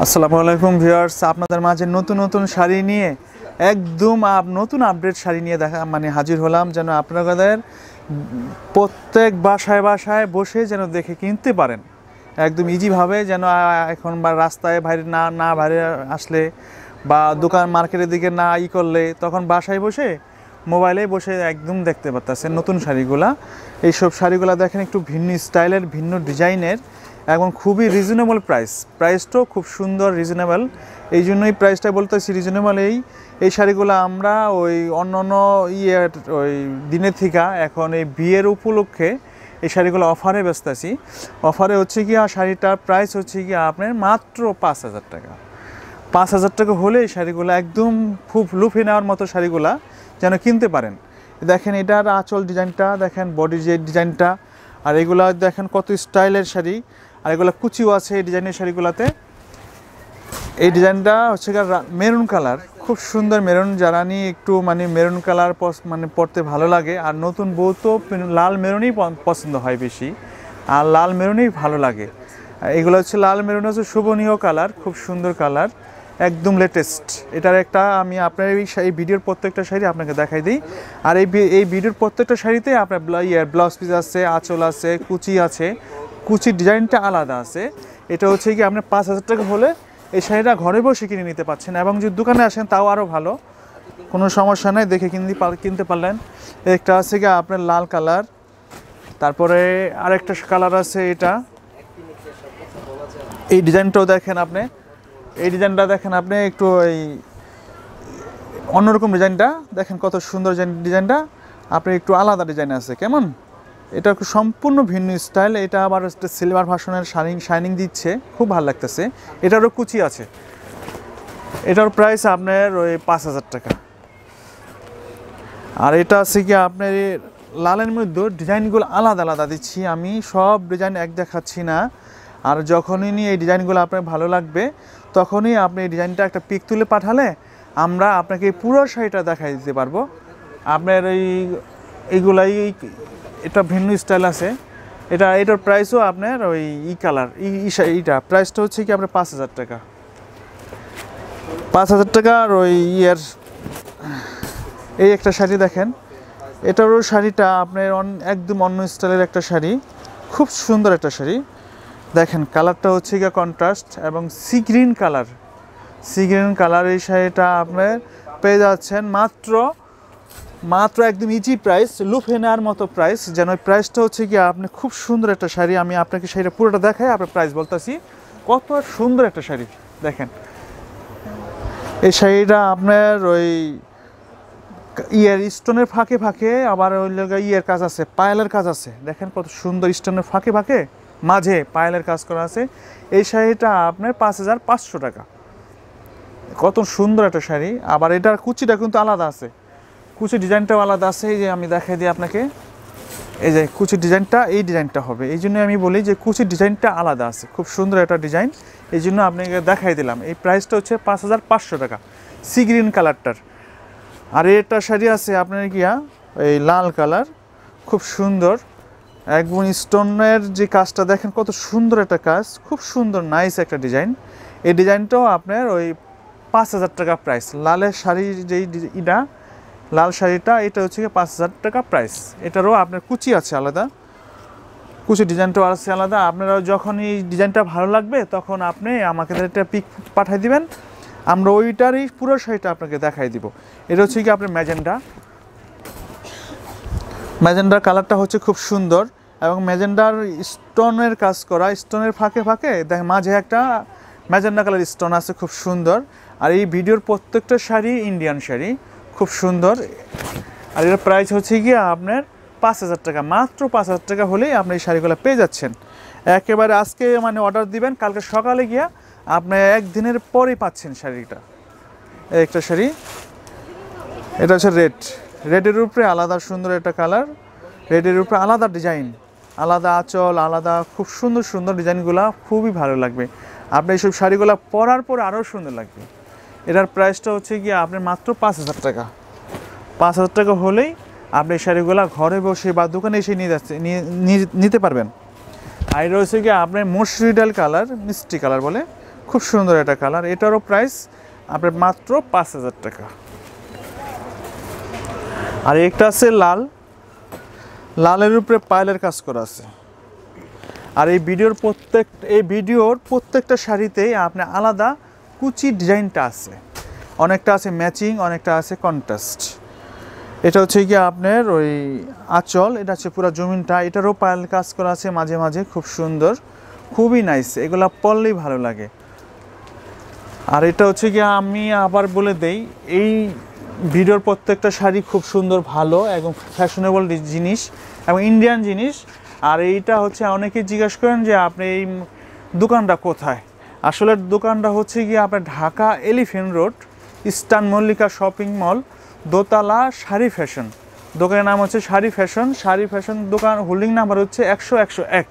আসসালামু আলাইকুম ভিউয়ার্স, আপনাদের মাঝে নতুন নতুন শাড়ি নিয়ে একদম নতুন আপডেট শাড়ি নিয়ে হাজির হলাম, যেন আপনাদের প্রত্যেক বাসায় বাসায় বসে যেন দেখে কিনতে পারেন একদম ইজিভাবে। যেন এখন বা রাস্তায় বাইরে না বাইরে আসলে বা দোকান মার্কেটের দিকে না করলে তখন বাসায় বসে মোবাইলে বসে একদম দেখতে পারতেছেন নতুন শাড়িগুলা। এইসব শাড়িগুলা দেখেন একটু ভিন্ন স্টাইলের, ভিন্ন ডিজাইনের এবং খুবই রিজনেবল প্রাইসটাও খুব সুন্দর রিজনেবল। এই জন্যই প্রাইসটা বলতেছি রিজনেবল। এই শাড়িগুলো আমরা ওই অন্য ওই দিনের থেকে এখন এই বিয়ের উপলক্ষে এই শাড়িগুলো অফারে বেচতেছি। অফারে হচ্ছে কি শাড়িটার প্রাইস হচ্ছে কি আপনার মাত্র 5,000 টাকা। 5,000 টাকা হলে এই শাড়িগুলো একদম খুব লুফে নেওয়ার মতো শাড়িগুলা যেন কিনতে পারেন। দেখেন এটার আঁচল ডিজাইনটা দেখেন, বডির যে ডিজাইনটা, আর এগুলা দেখেন কত স্টাইলের শাড়ি। আর এগুলো কুচিও আছে এই ডিজাইনের শাড়িগুলোতে। এই ডিজাইনটা হচ্ছে মেরুন কালার, খুব সুন্দর মেরুন। যারা নিয়ে একটু মেরুন কালার পরতে ভালো লাগে, আর নতুন বউ তো লাল মেরুনই পছন্দ হয় বেশি, আর লাল মেরুনই ভালো লাগে। এগুলো হচ্ছে লাল মেরুন, হচ্ছে শোভনীয় কালার, খুব সুন্দর কালার, একদম লেটেস্ট। এটার একটা আমি আপনার এই ভিডিওর প্রত্যেকটা শাড়ি আপনাকে দেখাই দিই। আর এই ভিডিওর প্রত্যেকটা শাড়িতে আপনার ব্লাউজ পিস আছে, আঁচল আছে, কুচি আছে। কুচির ডিজাইনটা আলাদা আছে। এটা হচ্ছে কি আপনার 5,000 টাকা হলে এই শাড়িটা ঘরে বসে কিনে নিতে পারছেন, এবং যদি দোকানে আসেন তাও আরও ভালো, কোনো সমস্যা নেই, দেখে কিনতে পারলেন। একটা আছে কি আপনার লাল কালার, তারপরে আরেকটা কালার আছে এটা। এই ডিজাইনটাও দেখেন আপনি, এই ডিজাইনটা দেখেন আপনি একটু এই অন্যরকম ডিজাইনটা দেখেন, কত সুন্দর ডিজাইনটা। আপনি একটু আলাদা ডিজাইন আছে কেমন, এটা সম্পূর্ণ ভিন্ন স্টাইল। এটা আবার সিলভার ভার্সনের শাইনিং দিচ্ছে, খুব ভালো লাগতেছে। এটারও কুচি আছে। এটার প্রাইস আপনার ওই 5,000 টাকা। আর এটা আছে কি আপনার লালের মধ্যে ডিজাইনগুলো আলাদা আলাদা দিচ্ছি আমি, সব ডিজাইন এক দেখাচ্ছি না। আর যখনই এই ডিজাইনগুলো আপনার ভালো লাগবে তখনই আপনি এই ডিজাইনটা একটা পিক তুলে পাঠালে আমরা আপনাকে পুরো শাড়িটা দেখাই দিতে পারবো। আপনার এইগুলাই এটা ভিন্ন স্টাইল আছে। এটার প্রাইসও আপনার ওই কালার এইটা প্রাইসটা হচ্ছে কি আপনার 5,000 টাকা। 5,000 টাকা। আর ওই এই একটা শাড়ি দেখেন, এটারও শাড়িটা আপনার একদম অন্য স্টাইলের একটা শাড়ি, খুব সুন্দর একটা শাড়ি। দেখেন কালারটা হচ্ছে গিয়ে কন্ট্রাস্ট এবং সি গ্রিন কালার। এই শাড়িটা আপনার পেয়ে যাচ্ছেন মাত্র একদম ইজি প্রাইস, লুফে নেওয়ার মতো প্রাইস। যেন ওই প্রাইসটা হচ্ছে কি আপনি খুব সুন্দর একটা শাড়ি। আমি আপনাকে শাড়িটা পুরোটা দেখাই, আপনার প্রাইস বলতেছি। কত সুন্দর একটা শাড়ি দেখেন। এই শাড়িটা আপনার ওই স্টোনের ফাঁকে ফাঁকে আবার ওই কাজ আছে, পায়েলের কাজ আছে। দেখেন কত সুন্দর স্টোনের ফাঁকে ফাঁকে মাঝে পায়েলের কাজ করা আছে। এই শাড়িটা আপনার 5,500 টাকা। কত সুন্দর একটা শাড়ি। আবার এটার কুচিটা কিন্তু আলাদা আছে, কুচির ডিজাইনটাও আলাদা আছে। এই যে আমি দেখাই দিই আপনাকে, এই যে কুচির ডিজাইনটা, এই ডিজাইনটা হবে। এই জন্য আমি বলি যে কুচির ডিজাইনটা আলাদা আছে, খুব সুন্দর একটা ডিজাইন। এই জন্য আপনাকে দেখাই দিলাম। এই প্রাইসটা হচ্ছে 5,500 টাকা, সি গ্রিন কালারটার। আর এটা শাড়ি আছে আপনার এই লাল কালার, খুব সুন্দর একদম স্টোনের যে কাজটা দেখেন, কত সুন্দর একটা কাজ, খুব সুন্দর নাইস একটা ডিজাইন। এই ডিজাইনটাও আপনার ওই 5,000 টাকা প্রাইস। লালের শাড়ি যেই লাল শাড়িটা, এটা হচ্ছে 5,000 টাকা প্রাইস। এটারও আপনার কুচি আছে আলাদা, কুচি ডিজাইনটাও আছে আলাদা। আপনারা যখন এই ডিজাইনটা ভালো লাগবে তখন আপনি আমাকে একটা পিক পাঠিয়ে দিবেন, আমরা ওইটারই পুরো শাড়িটা আপনাকে দেখাই দিব। এটা হচ্ছে কি আপনার ম্যাজেন্ডার কালারটা হচ্ছে খুব সুন্দর, এবং ম্যাজেন্ডার স্টোনের কাজ করা, স্টোনের ফাঁকে ফাঁকে দেখেন মাঝে একটা ম্যাজেন্ডা কালার স্টোন আছে, খুব সুন্দর। আর এই ভিডিওর প্রত্যেকটা শাড়ি ইন্ডিয়ান শাড়ি, খুব সুন্দর। আর এর প্রাইস হচ্ছে গিয়ে আপনার 5,000 টাকা। মাত্র 5,000 টাকা হলেই আপনি এই শাড়িগুলো পেয়ে যাচ্ছেন। একেবারে আজকে অর্ডার দিবেন, কালকে সকালে গিয়া আপনি একদিনের পরেই পাচ্ছেন শাড়িটা। একটা শাড়ি, এটা হচ্ছে রেডের উপরে আলাদা সুন্দর একটা কালার, রেডের উপরে আলাদা ডিজাইন, আলাদা আঁচল, আলাদা খুব সুন্দর সুন্দর ডিজাইনগুলো, খুবই ভালো লাগবে। আপনি এইসব শাড়িগুলো পরার পর আরও সুন্দর লাগবে। এটার প্রাইসটা হচ্ছে গিয়ে আপনার মাত্র 5,000 টাকা। 5,000 টাকা হলেই আপনি এই শাড়িগুলো ঘরে বসে বা দোকানে এসে নিতে পারবেন। আর রয়েছে কি আপনার মসুরি ডাল কালার, মিষ্টি কালার বলে, খুব সুন্দর একটা কালার, এটারও প্রাইস আপনার মাত্র 5,000 টাকা। আর একটা আছে লাল, লালের উপরে পাইলের কাজ করা আছে। আর এই ভিডিওর প্রত্যেকটা শাড়িতেই আপনার আলাদা কুচি ডিজাইনটা আছে, অনেকটা আছে ম্যাচিং, অনেকটা আছে কন্ট্রাস্ট। এটা হচ্ছে কি আপনার ওই আঁচল, এটা হচ্ছে পুরো জমিনটা, এটারও পাইল কাজ করা আছে মাঝে মাঝে, খুব সুন্দর, খুবই নাইস, এগুলা পরলেই ভালো লাগে। আর এটা হচ্ছে কি আমি আবার বলে দেই, এই ভিডিওর প্রত্যেকটা শাড়ি খুব সুন্দর, ভালো এবং ফ্যাশনেবল জিনিস এবং ইন্ডিয়ান জিনিস। আর এইটা হচ্ছে অনেকে জিজ্ঞাসা করেন যে আপনি এই দোকানটা কোথায়। আসলে দোকানটা হচ্ছে কি আপনার Dhaka elephant road, eastern Mallika shopping mall, দোতলা, শাড়ি ফ্যাশন। দোকানের নাম হচ্ছে শাড়ি ফ্যাশন। শাড়ি ফ্যাশন দোকান হোল্ডিং নাম্বার হচ্ছে 100-101।